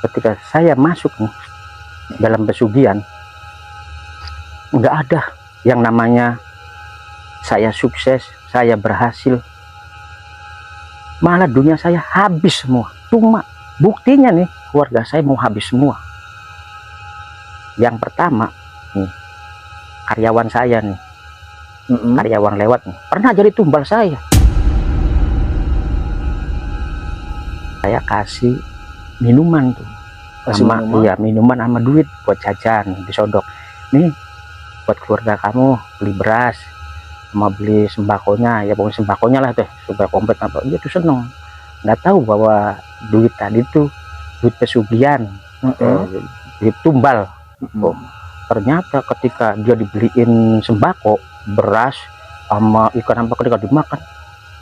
ketika saya masuk nih dalam pesugihan, nggak ada yang namanya saya sukses, saya berhasil. Malah dunia saya habis semua. Cuma buktinya nih, keluarga saya mau habis semua. Yang pertama nih, karyawan saya nih, karyawan lewat nih, pernah jadi tumbal saya. Saya kasih minuman tuh, sama iya minuman sama duit buat jajan, disodok. Nih buat keluarga kamu, beli beras sama beli sembakonya, ya pokoknya sembakonya lah tuh, supaya komplit apa. Dia tuh seneng, nggak tahu bahwa duit tadi tuh duit pesugihan, duit tumbal. Oh, ternyata ketika dia dibeliin sembako, beras sama ikan apa, ketika dimakan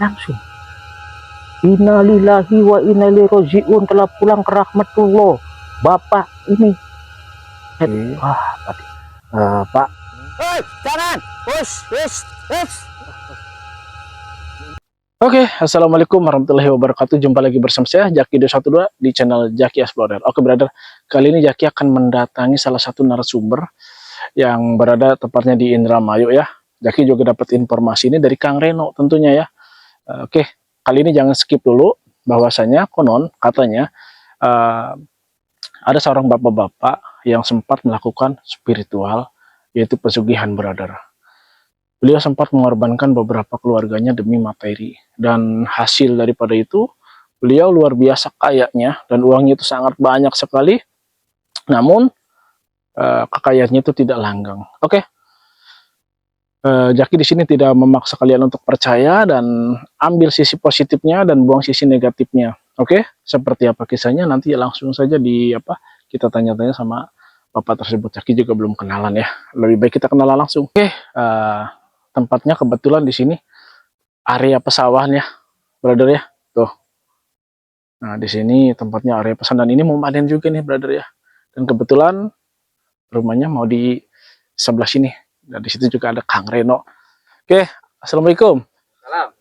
langsung innalillahi wa inna ilaihi rajiun, telah pulang ke rahmatullah bapak ini. Pak, jangan. Oke, assalamualaikum warahmatullahi wabarakatuh. Jumpa lagi bersama saya Jaki 212 di channel Jaki Explorer. Oke brother, kali ini Jaki akan mendatangi salah satu narasumber yang berada tepatnya di Indramayu ya. Jaki juga dapat informasi ini dari Kang Reno tentunya ya. Oke, kali ini jangan skip dulu, bahwasanya konon katanya ada seorang bapak-bapak yang sempat melakukan spiritual, yaitu pesugihan brother. Beliau sempat mengorbankan beberapa keluarganya demi materi, dan hasil daripada itu beliau luar biasa kayanya, dan uangnya itu sangat banyak sekali. Namun kekayaannya itu tidak langgeng. Oke, Jaki di sini tidak memaksa kalian untuk percaya, dan ambil sisi positifnya dan buang sisi negatifnya. Oke, seperti apa kisahnya nanti langsung saja kita tanya-tanya sama bapak tersebut. Jaki juga belum kenalan ya, lebih baik kita kenalan langsung. Oke, tempatnya kebetulan di sini area pesawahan ya, brother ya. Tuh. Nah, di sini tempatnya area pesawahan, dan ini mau panen juga nih, brother ya. Dan kebetulan rumahnya mau di sebelah sini. Dan di situ juga ada Kang Reno. Oke, assalamualaikum. Salam.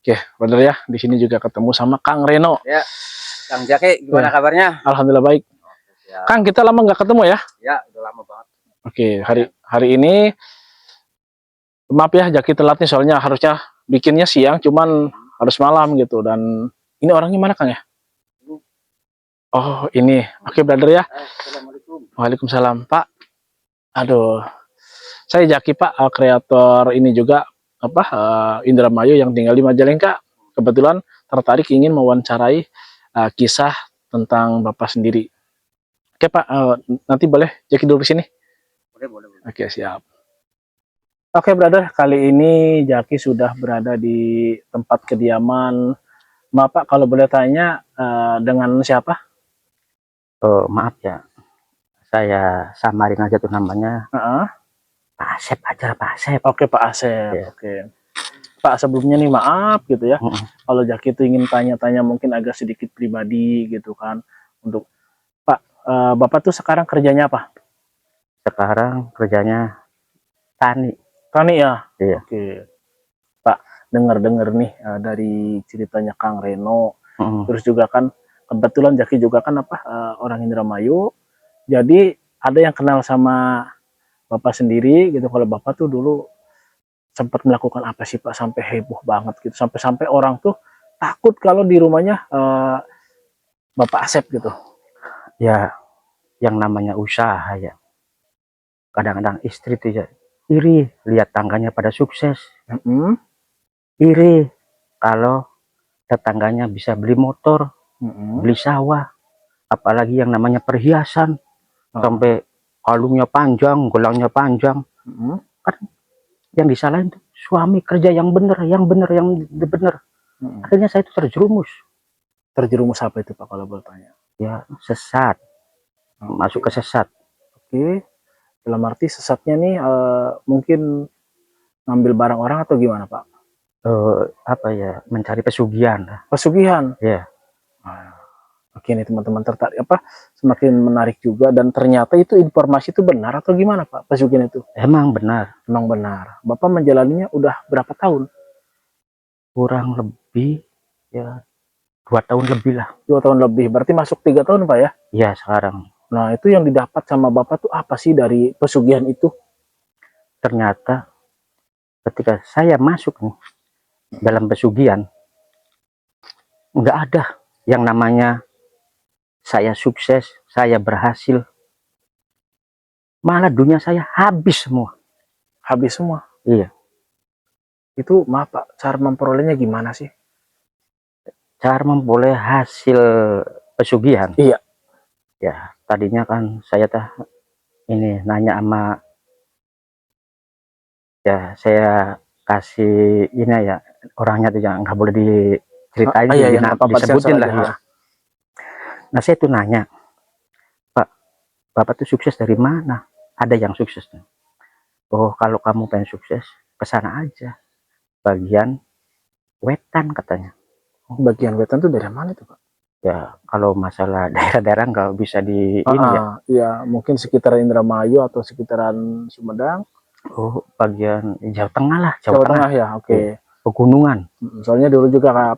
Oke, brother ya. Di sini juga ketemu sama Kang Reno. Ya, Kang Jaki, gimana kabarnya? Alhamdulillah baik. Ya. Kang, kita lama nggak ketemu ya? Ya, udah lama banget. Oke, hari ini maaf ya Jaki telat nih, soalnya harusnya bikinnya siang, cuman harus malam gitu. Dan ini orangnya mana Kang ya? Oh ini, oke brother ya. Assalamualaikum. Waalaikumsalam Pak. Aduh, saya Jaki Pak, kreator ini juga Indramayu yang tinggal di Majalengka. Kebetulan tertarik ingin mewawancarai kisah tentang Bapak sendiri. Oke Pak, nanti boleh Jaki dulu di sini? Boleh. Oke, siap. Oke brother, kali ini Jaki sudah berada di tempat kediaman. Maaf Pak, kalau boleh tanya dengan siapa? Maaf ya, saya samarin aja tuh namanya. Pak Asep aja, Pak Asep. Oke Pak Asep. Ya. Oke Pak, sebelumnya nih maaf gitu ya, kalau Jaki itu ingin tanya-tanya mungkin agak sedikit pribadi gitu kan. Untuk Pak, Bapak tuh sekarang kerjanya apa? Sekarang kerjanya tani. Tani ya? Iya. Oke Pak, dengar-dengar nih dari ceritanya Kang Reno, terus juga kan kebetulan Jaki juga kan orang Indramayu, jadi ada yang kenal sama Bapak sendiri gitu. Kalau Bapak tuh dulu sempat melakukan apa sih Pak sampai heboh banget gitu, sampai orang tuh takut kalau di rumahnya Bapak Asep gitu. Ya, yang namanya usaha ya, kadang-kadang istri tuh ya iri lihat tangganya pada sukses, iri kalau tetangganya bisa beli motor, beli sawah, apalagi yang namanya perhiasan, sampai kalungnya panjang, gelangnya panjang. Kan yang disalahin tuh suami kerja yang bener. Akhirnya saya itu terjerumus. Terjerumus apa itu Pak kalau boleh tanya? Ya, sesat. Masuk ke sesat. Oke, dalam arti sesatnya nih mungkin ngambil barang orang atau gimana Pak? Apa ya, mencari pesugihan. Pesugihan? Ya. Oke nih teman-teman, tertarik semakin menarik juga. Dan ternyata itu informasi itu benar atau gimana Pak, pesugihan itu? Emang benar. Emang benar. Bapak menjalaninya udah berapa tahun? Kurang lebih ya 2 tahun lebih lah. 2 tahun lebih, berarti masuk 3 tahun Pak ya? Iya sekarang. Nah itu yang didapat sama Bapak tuh apa sih dari pesugihan itu? Ternyata ketika saya masuk nih dalam pesugihan, nggak ada yang namanya saya sukses, saya berhasil. Malah dunia saya habis semua. Habis semua. Iya. Itu maaf Pak, cara memperolehnya gimana sih? Cara memperoleh hasil pesugihan. Iya. Ya, tadinya kan saya ini nanya sama, ya saya kasih ini ya, orangnya tuh yang nggak boleh diceritain, Iya, iya, nggak apa-apa, disebutin sensor lah aja. ya. Nah saya tuh nanya, Pak, Bapak tuh sukses dari mana? Ada yang sukses tuh. Oh kalau kamu pengen sukses, kesana aja, bagian wetan katanya. Bagian wetan tuh dari mana tuh Pak? Ya kalau masalah daerah-daerah nggak bisa di ini ya. Iya, mungkin sekitaran Indramayu atau sekitaran Sumedang. Oh bagian Jawa Tengah lah, Jawa Tengah ya, oke. Pegunungan. Soalnya dulu juga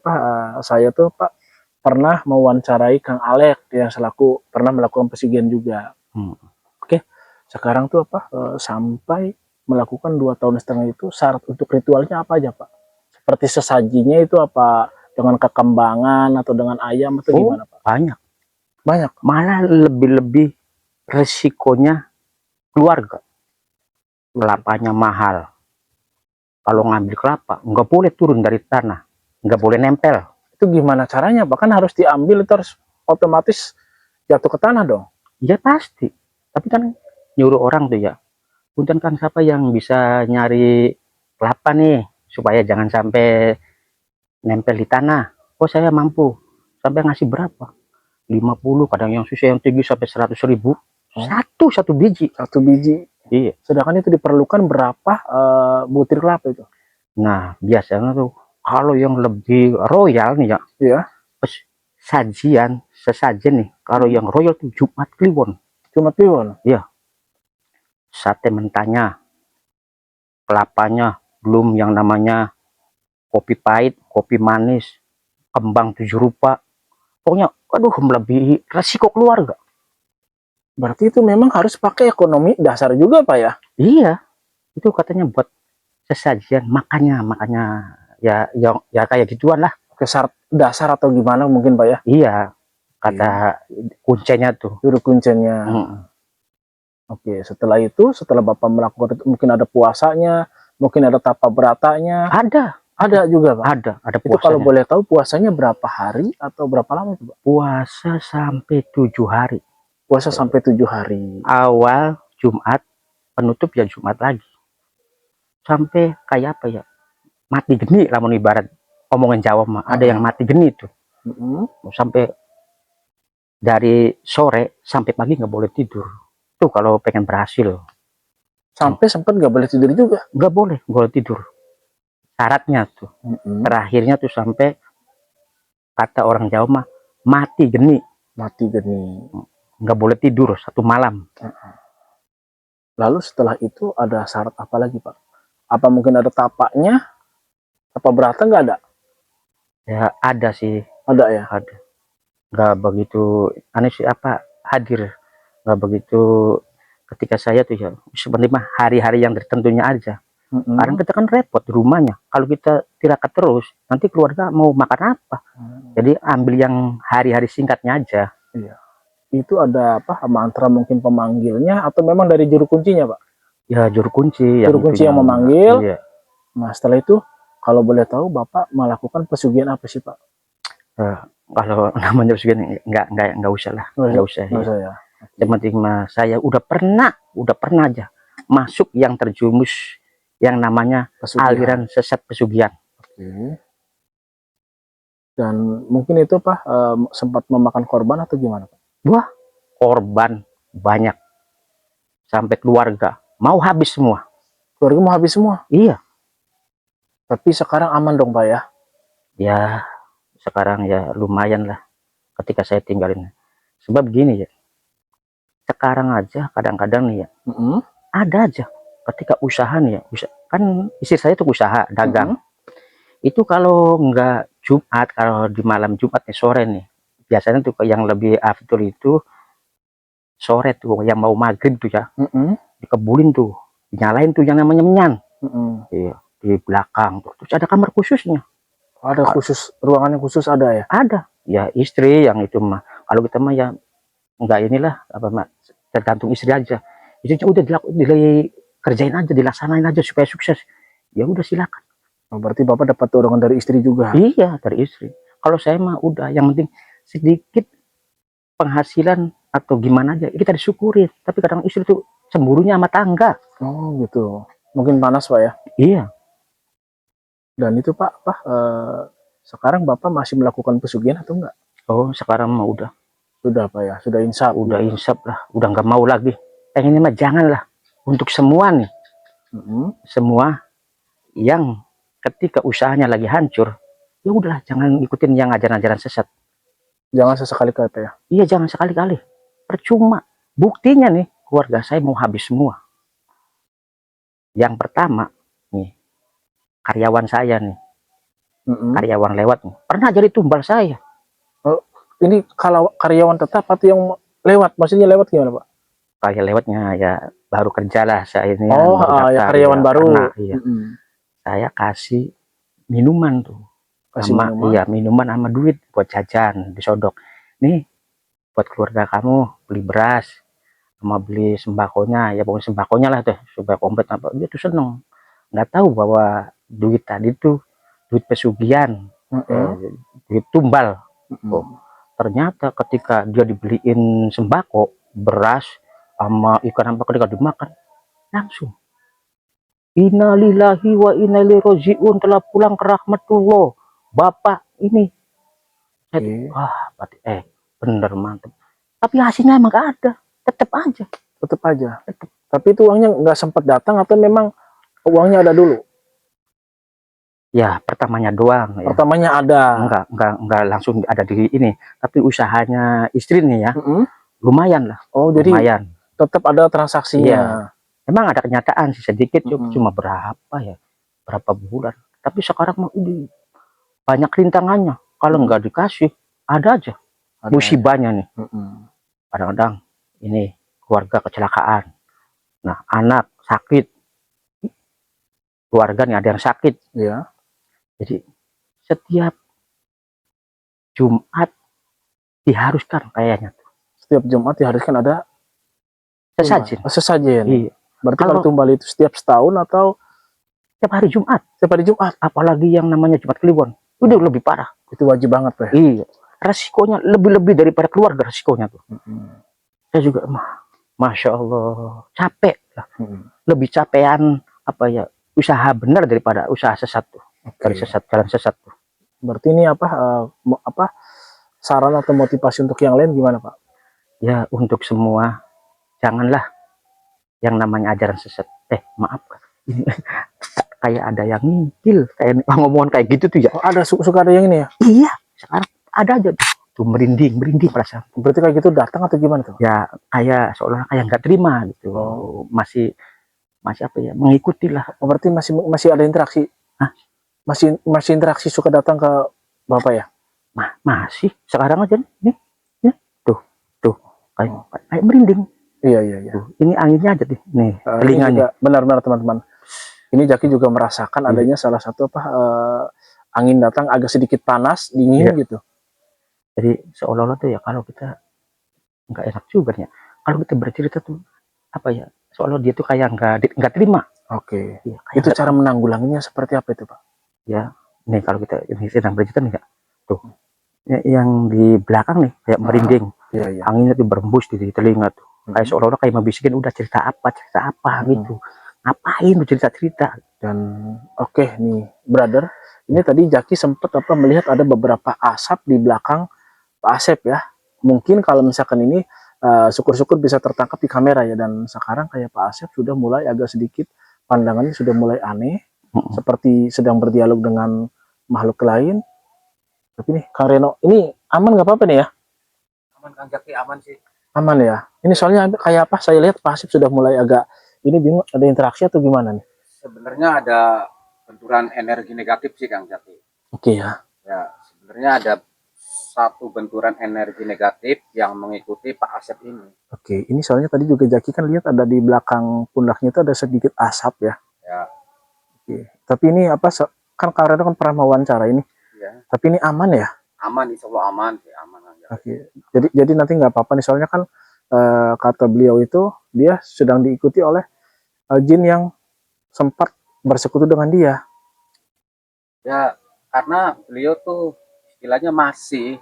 saya tuh Pak pernah mewawancarai Kang Alek yang selaku pernah melakukan pesugihan juga. Oke, sekarang tuh sampai melakukan 2 tahun setengah itu syarat untuk ritualnya apa aja Pak? Seperti sesajinya itu apa dengan kekembangan atau dengan ayam atau gimana Pak? Banyak. Malah lebih-lebih resikonya keluarga. Kelapanya mahal. Kalau ngambil kelapa nggak boleh turun dari tanah, nggak boleh nempel. Itu gimana caranya Pak? Kan harus diambil terus otomatis jatuh ke tanah dong. Ya pasti. Tapi kan nyuruh orang tuh ya. Punten kan siapa yang bisa nyari kelapa nih supaya jangan sampai nempel di tanah. Oh saya mampu. Sampai ngasih berapa? 50, kadang yang susah yang tinggi sampai 100.000. Satu biji. Satu biji. Iya. Sedangkan itu diperlukan berapa butir kelapa itu? Nah biasanya tuh kalau yang lebih royal nih ya. Iya. Sesajen nih. Kalau yang royal tuh Jumat Kliwon. Jumat Kliwon? Iya. Sate mentanya, kelapanya, belum yang namanya kopi pahit, kopi manis, kembang 7 rupa. Pokoknya aduh melebihi resiko keluarga. Berarti itu memang harus pakai ekonomi dasar juga Pak ya? Iya, itu katanya buat sesajian, makanya ya kayak gituan lah. Syarat dasar atau gimana mungkin Pak ya? Iya, kata kuncinya tuh. Juru kuncinya. Oke, setelah itu, setelah Bapak melakukan itu, mungkin ada puasanya, mungkin ada tapa beratanya. Ada juga Pak? Ada puasanya. Itu kalau boleh tahu puasanya berapa hari atau berapa lama itu Pak? Puasa sampai 7 hari. Puasa sampai 7 hari. Awal Jumat, penutup ya Jumat lagi. Sampai kayak apa ya? Mati geni lah mau ibarat omongan Jawa mah. Ada yang mati geni tuh. Sampai dari sore sampai pagi nggak boleh tidur. Tuh kalau pengen berhasil. Sampai sempat nggak boleh tidur juga? Nggak boleh tidur. Syaratnya tuh. Terakhirnya tuh sampai kata orang Jawa mah mati geni. Mati geni. Nggak boleh tidur 1 malam. Lalu setelah itu ada syarat apa lagi Pak? Apa mungkin ada tapaknya? Apa berata nggak ada? Ya ada sih. Ada ya? Ada. Nggak begitu aneh sih hadir. Nggak begitu ketika saya tuh ya sebenarnya hari-hari yang tertentunya aja. Karena kita kan repot di rumahnya. Kalau kita tirakat terus, nanti keluarga mau makan apa? Jadi ambil yang hari-hari singkatnya aja. Iya. Itu ada mantra mungkin pemanggilnya atau memang dari juru kuncinya Pak? Ya juru kunci. Juru kunci yang memanggil. Iya. Nah setelah itu kalau boleh tahu Bapak melakukan pesugihan apa sih Pak? Kalau namanya pesugihan nggak usah lah. Nggak usah ya. Yang penting saya udah pernah aja masuk yang terjumus yang namanya aliran sesat pesugihan. Dan mungkin itu Pak sempat memakan korban atau gimana Pak? Wah, korban banyak. Sampai keluarga mau habis semua. Keluarga mau habis semua? Iya. Tapi sekarang aman dong Pak ya? Ya, sekarang ya lumayan lah ketika saya tinggalin. Sebab gini ya, sekarang aja kadang-kadang nih ya, ada aja ketika usaha nih ya, kan istri saya tuh usaha dagang. Itu kalau nggak Jumat, kalau di malam Jumat nih sore nih, biasanya tuh yang lebih afdol itu sore tuh, yang mau maghrib tuh ya, dikebulin tuh, dinyalain tuh yang namanya menyan. Iya, di belakang tuh. Terus ada kamar khususnya. Ada khusus, ruangannya khusus ada ya? Ada. Ya istri yang itu mah. Kalau kita mah ya enggak inilah apa mah, tergantung istri aja. Itu udah dikerjain aja, dilaksanain aja supaya sukses. Ya udah silakan. Oh, berarti Bapak dapat dorongan dari istri juga? Iya, dari istri. Kalau saya mah udah, yang penting sedikit penghasilan atau gimana aja kita disyukuri. Tapi kadang istri tuh cemburunya sama tangga. Oh gitu. Mungkin panas Pak ya? Iya. Dan itu Pak, sekarang Bapak masih melakukan pesugihan atau enggak? Oh, sekarang mah udah. Sudah Pak ya, sudah insaf. Udah insaf lah, udah nggak mau lagi. Pengennya mah janganlah. Untuk semua nih, semua yang ketika usahanya lagi hancur, ya udahlah, jangan ikutin yang ajaran-ajaran sesat. Jangan sesekali-kali Pak ya? Iya, jangan sekali-kali. Percuma. Buktinya nih, keluarga saya mau habis semua. Yang pertama, nih, karyawan saya nih, karyawan lewat nih, pernah jadi tumbal saya. Oh, ini kalau karyawan tetap atau yang lewat? Maksudnya lewat gimana Pak? Kayak lewatnya ya baru kerja lah saya ini. Oh, ya karyawan baru. Pernah, iya. Saya kasih minuman tuh. Kasih sama minuman? Iya, minuman sama duit buat jajan, disodok. Nih, buat keluarga kamu beli beras, sama beli sembakonya, ya pokoknya sembakonya lah tuh, supaya komplit apa. Dia tuh seneng. Nggak tahu bahwa duit tadi tuh duit pesugihan, duit tumbal. Oh, ternyata ketika dia dibeliin sembako, beras, sama ikan apa ketika dimakan, langsung innalillahi wa inna ilaihi rajiun, telah pulang ke rahmatullah Bapak ini. Wah, bener mantep. Tapi hasilnya emang gak ada, tetep aja. Tapi itu uangnya nggak sempat datang atau memang uangnya ada dulu? Ya, pertamanya doang. Pertamanya ada. Enggak langsung ada di ini. Tapi usahanya istri nih ya, lumayan lah. Oh, jadi lumayan. Tetap ada transaksinya. Iya. Emang ada kenyataan sih sedikit, cuma berapa ya, berapa bulan. Tapi sekarang mah banyak rintangannya. Kalau nggak dikasih, ada aja musibahnya nih. Kadang-kadang ini keluarga kecelakaan. Nah, anak sakit. Keluarga nih ada yang sakit. Iya. Jadi setiap Jumat diharuskan kayaknya. Setiap Jumat diharuskan ada sesajen. Sesajen. Iya. Berarti kalau tumbal itu setiap setahun atau setiap hari Jumat? Setiap hari Jumat. Apalagi yang namanya Jumat Kliwon. Udah lebih parah. Itu wajib banget Pak. Iya. Resikonya lebih daripada keluarga resikonya tuh. Saya juga Masya Allah capek lah. Lebih capean apa ya, usaha benar daripada usaha sesat tuh. Dari jalan sesat tuh. Berarti ini apa saran atau motivasi untuk yang lain gimana Pak? Ya untuk semua, janganlah yang namanya ajaran sesat. Maaf, kayak ada yang ngikil, kayak ngomongan kayak gitu tuh ya. Oh, ada suka ada yang ini ya? Iya, sekarang ada aja tuh merinding perasaan. Berarti kayak gitu datang atau gimana tuh? Ya kayak seolah kayak nggak terima gitu. Masih apa ya, mengikuti lah. Berarti masih ada interaksi? Hah? Masih interaksi, suka datang ke Bapak ya? Masih sekarang aja nih tuh kayak merinding. Iya. Tuh, ini anginnya aja nih telinganya. Benar-benar teman-teman. Ini Jaki juga merasakan adanya salah satu angin datang agak sedikit panas, dingin gitu. Jadi seolah-olah tuh ya, kalau kita nggak enak juga ya. Kalau kita bercerita tuh apa ya, seolah dia tuh kayak nggak terima. Oke. Ya, itu cara menanggulanginya seperti apa itu Pak? Ya, nih kalau kita ini sedang bercerita nih tuh, yang di belakang nih kayak merinding. Anginnya tuh berembus di telinga tuh. Kayak seolah-olah kayak membisikin, udah cerita apa gitu. Ngapain tuh cerita. Dan oke nih brother, ini tadi Jaki sempat melihat ada beberapa asap di belakang Pak Asep ya. Mungkin kalau misalkan ini syukur-syukur bisa tertangkap di kamera ya. Dan sekarang kayak Pak Asep sudah mulai agak sedikit pandangannya sudah mulai aneh, seperti sedang berdialog dengan makhluk lain. Tapi nih Kang Reno, ini aman nggak apa-apa nih ya? Aman Kang Jaki, aman sih. Aman ya. Ini soalnya kayak apa? Saya lihat Pak Asep sudah mulai agak ini bingung, ada interaksi atau gimana nih? Sebenarnya ada benturan energi negatif sih Kang Jaki. Oke ya. Ya, sebenarnya ada satu benturan energi negatif yang mengikuti Pak Asep ini. Oke, ini soalnya tadi juga Jaki kan lihat ada di belakang pundaknya itu ada sedikit asap ya. Ya, Oke. Tapi ini apa kan Kak Reno kan pernah mewawancara ini. ya. Tapi ini aman ya? Aman, insya Allah aman sih, aman Kang Jaki. Oke. Jadi nanti nggak apa-apa nih soalnya kan kata beliau itu dia sedang diikuti oleh jin yang sempat bersekutu dengan dia. Ya, karena beliau tuh istilahnya masih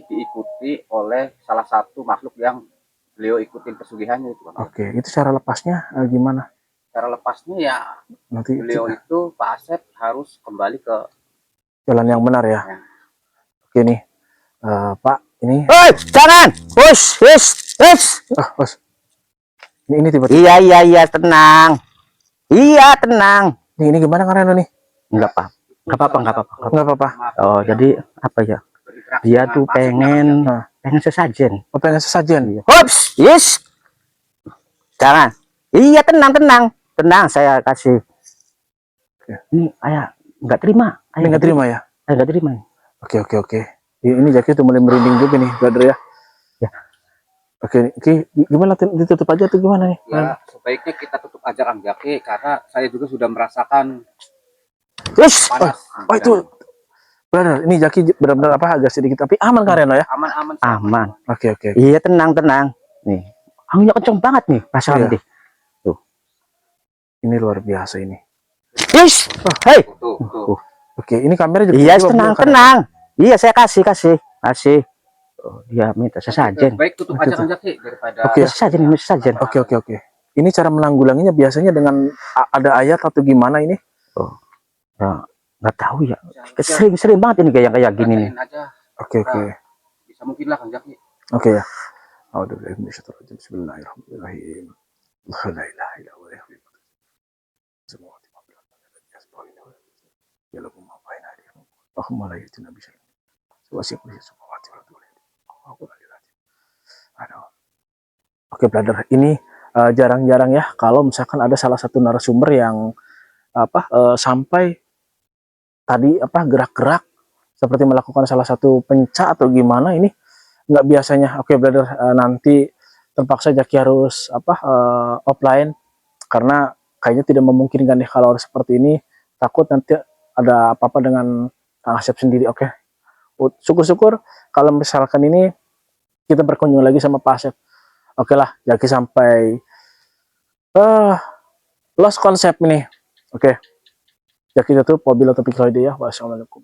diikuti oleh salah satu makhluk yang beliau ikutin pesugihannya itu, Kang Jaki. Oke, itu cara lepasnya gimana? Cara lepasnya ya Nanti beliau itu Pak Asep harus kembali ke jalan yang benar ya. Ya. Oke nih, Pak, ini Hei, jangan. Hush. bos. Ini tiba-tiba. Iya, tenang. Iya, tenang. Ini gimana Kak Reno nih? Enggak apa. Enggak apa-apa. Nggak apa-apa. Oh, jadi apa ya? berinteraksi Dia dengan tuh Pak Asep, pengen Kang pengen sesajen. Oh, pengen sesajen. Hups, yes. Jangan. Iya, tenang, saya kasih. Oke. Ini ayah nggak terima. Ini nggak terima ya? Ayah nggak terima. Oke. Ini Jaki tuh mulai merinding juga nih, brother ya. Ya. Oke, gimana ditutup aja tuh gimana nih? Ya, sebaiknya kita tutup aja Kang Jaki karena saya juga sudah merasakan Yes. panas. Oh itu, brother, ini Jaki benar-benar apa agak sedikit tapi aman Kak Reno ya? Aman. Aman. Oke. Iya, tenang. Nih, anginnya kenceng banget nih, perasaan Iya. deh. Ini luar biasa ini. Yes. Hei. Tuh. Oke, ini kamera juga. Iya, juga, tenang. Iya, saya kasih. Oh, dia minta sesajen. Baik, tutup aja Kang Jaki daripada Oke. Sesajen. Oke. Ini cara menanggulanginya biasanya dengan ada ayat atau gimana ini? Oh, ya, nggak tahu ya. Sering banget ini kayak gini nih. bacain aja. Oke. Bisa mungkin lah Kang Jaki. Oke ya. Bismillahirrahmanirrahim. La ilaha illallah. Semua ya lakum ma baina aydihim wa hum la yatina bi syai'in. Wasi'a kulli samawati wal ardi. Oke, brother, ini jarang-jarang ya kalau misalkan ada salah satu narasumber yang sampai tadi gerak-gerak seperti melakukan salah satu penca atau gimana, ini nggak biasanya. Oke, brother, nanti terpaksa Jaki harus offline karena kayaknya tidak memungkinkan deh kalau harus seperti ini. Takut nanti ada apa-apa dengan Kang Asep sendiri. Oke, syukur-syukur kalau misalkan ini kita berkunjung lagi sama Pak Asep. Oke lah, Jaki sampai lost konsep ini. Oke, Jaki tutup. Wabillahi taufiq wal hidayah. Wassalamualaikum.